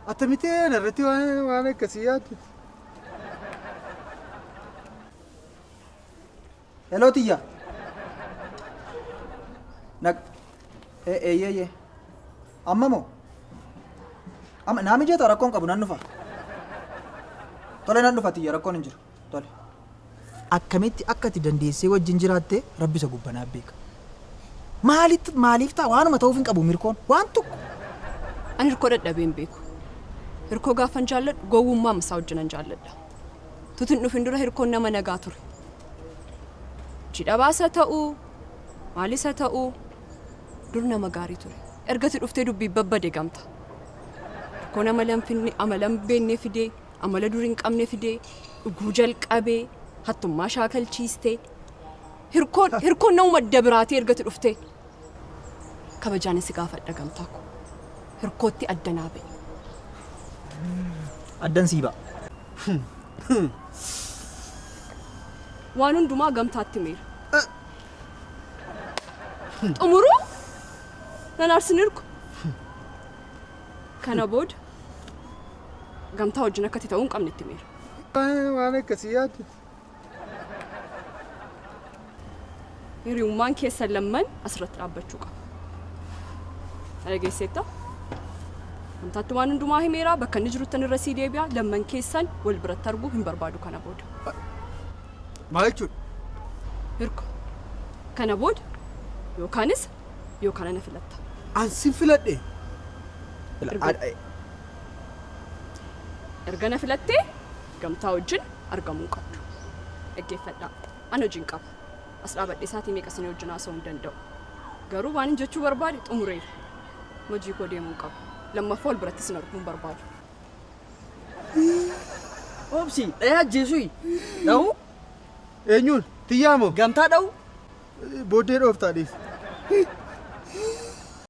أتمتين الرتي وأنا كسيات. hello tiyya nag eeyyee amma moo amma naami jeeta rakkoon qabu nan dhufa tole nan dhufa tiyya rakkoon hin jiru tole akkamitti akka ati dandeessee wajjin jiraatte rabbi isa gubbanaa beeka maaliif ta'a waanuma ta'uuf hin qabu mirkoon waan tokko ani hirkoo dadhabeen beeku hirkoo gaafan jaalladhu gowwummaa masaa wajjinan jaalladha tutin dhufin dura hirkoon nama nagaa ture jidhabaasa ta'uu maalisa ta'uu dur nama gaarii ture ergati dhuftee dubbii babbade gamta hirkoo nama lamfinni amalan beennee fidee amala dur hin qabne fidee dhuguu jalqabee hattummaa shaakalchiistee hirkoon nama dabraatee ergati dhuftee kabajaan si gaafadha gamtaa ko hirkootti addanaa ba'e addan siiba waan hundumaa gamtaatti meera xumuruu nan arsin hirku kana booda gamtaa wajjin akkati ta'uu hin qabne itti meera waan akkasiyaat hiriyummaan keessan lamman asirratti dhaabbachuu qaba dhageesseetta gamtaatti waan hundumaa himeera bakka inni jiruttan irra sii deebi'a lamman keessan wal biratti arguu hin barbaadu kana booda maal jechuudha hirku kana booda yookaanis yookaan ana filatta ansi filadhe erga na filattee gamtaa wajjin argamuu qabdu dhaggeeffadhaa ana wajjin qaba as dhaabadhe isaatii meeqa isin wajjin haasa'uu hin danda'u garuu waan hin jechuu barbaade xumureera hojii koo deemuu qaba lammaffaa wal biratti isin arguun barbaadu obsi dhayaa ajjeesui dhawu eenyuun tiyyaa moo gamtaa dhawu booddee dhooftaadhiif